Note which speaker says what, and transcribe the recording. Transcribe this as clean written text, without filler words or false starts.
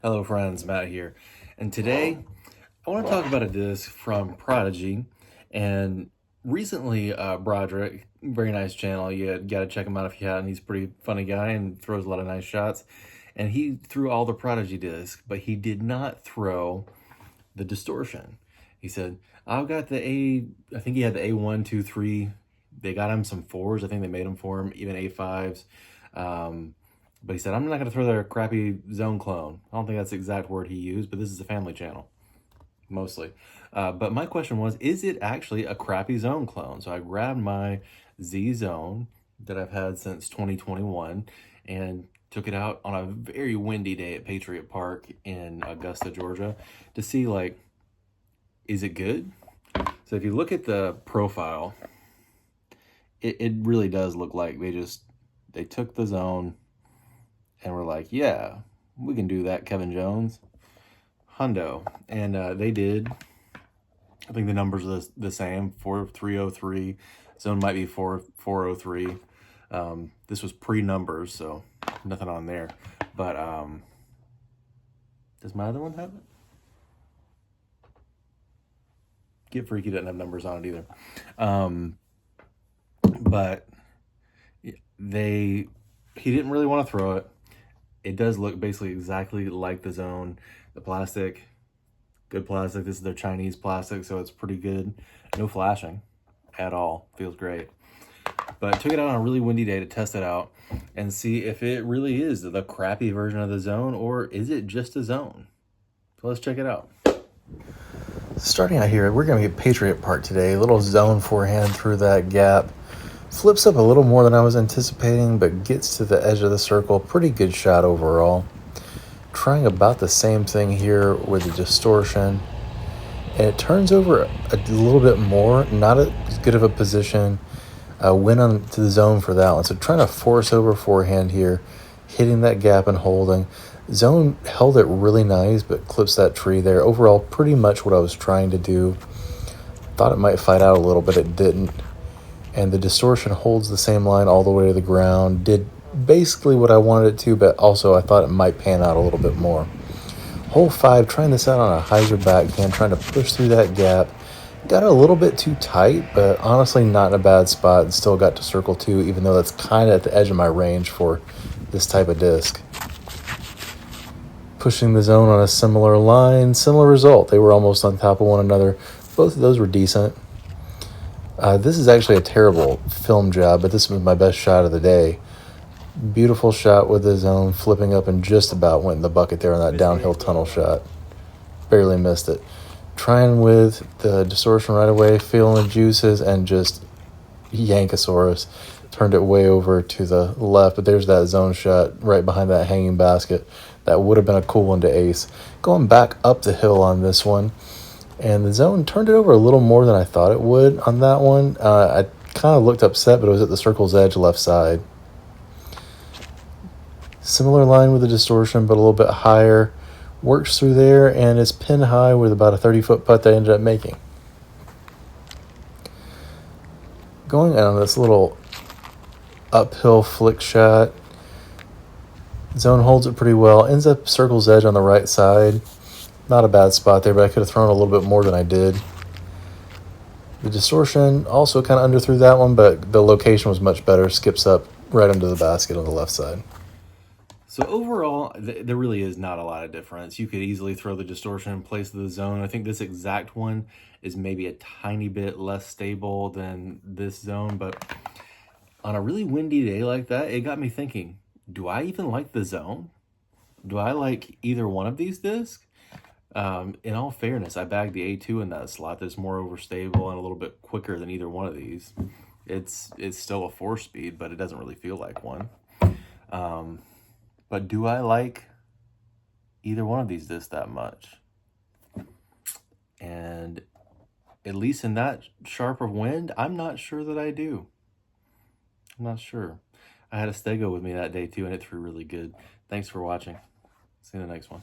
Speaker 1: Hello friends, Matt here. And today I want to talk about a disc from Prodigy. And recently, Broderick, very nice channel. You got to check him out if you haven't. He's a pretty funny guy and throws a lot of nice shots. And he threw all the Prodigy discs, but he did not throw the Distortion. He said, I've got the I think he had the A1, 2, 3. They got him some 4s. I think they made them for him, even A5s. But he said, I'm not going to throw their crappy Zone clone. I don't think that's the exact word he used, but this is a family channel, mostly. But my question was, is it actually a crappy Zone clone? So I grabbed my Z Zone that I've had since 2021 and took it out on a very windy day at Patriot Park in Augusta, Georgia to see, like, is it good? So if you look at the profile, it really does look like they took the Zone and were like, yeah, we can do that, Kevin Jones. Hundo. And they did. I think the numbers are the same, 4303. Zone might be 4403. This was pre-numbers, so nothing on there. But does my other one have it? Get Freaky doesn't have numbers on it either. But he didn't really want to throw it. It does look basically exactly like the Zone. The plastic, good plastic. This is their Chinese plastic, so it's pretty good. No flashing at all. Feels great. But took it out on a really windy day to test it out and see if it really is the crappy version of the Zone, or is it just a Zone? So let's check it out. Starting out here, we're going to get Patriot Park today. A little Zone forehand through that gap. Flips up a little more than I was anticipating, but gets to the edge of the circle. Pretty good shot overall. Trying about the same thing here with the Distortion. And it turns over a little bit more. Not as good of a position. Went on to the Zone for that one. So trying to force over forehand here. Hitting that gap and holding. Zone held it really nice, but clips that tree there. Overall, pretty much what I was trying to do. Thought it might fight out a little, but it didn't. And the Distortion holds the same line all the way to the ground. Did basically what I wanted it to, but also I thought it might pan out a little bit more. Hole 5, trying this out on a hyzer backhand, trying to push through that gap. Got it a little bit too tight, but honestly not in a bad spot, and still got to circle 2, even though that's kind of at the edge of my range for this type of disc. Pushing the Zone on a similar line, similar result. They were almost on top of one another. Both of those were decent. This is actually a terrible film job, but this was my best shot of the day. Beautiful shot with the Zone, flipping up and just about went in the bucket there on that downhill tunnel shot. Barely missed it. Trying with the Distortion right away, feeling the juices, and just Yankosaurus. Turned it way over to the left, but there's that Zone shot right behind that hanging basket. That would have been a cool one to ace. Going back up the hill on this one. And the Zone turned it over a little more than I thought it would on that one. I kind of looked upset, but it was at the circle's edge left side. Similar line with the Distortion, but a little bit higher. Works through there, and is pin high with about a 30-foot putt that I ended up making. Going on this little uphill flick shot. Zone holds it pretty well. Ends up circle's edge on the right side. Not a bad spot there, but I could have thrown a little bit more than I did. The Distortion also kind of underthrew that one, but the location was much better. Skips up right under the basket on the left side. So overall, there really is not a lot of difference. You could easily throw the Distortion in place of the Zone. I think this exact one is maybe a tiny bit less stable than this Zone, but on a really windy day like that, it got me thinking, do I even like the Zone? Do I like either one of these discs? In all fairness, I bagged the A2 in that slot. That's more overstable and a little bit quicker than either one of these. It's still a 4-speed, but it doesn't really feel like one. But do I like either one of these discs that much? And at least in that sharp of wind, I'm not sure that I do. I'm not sure. I had a Stego with me that day too, and it threw really good. Thanks for watching. See you in the next one.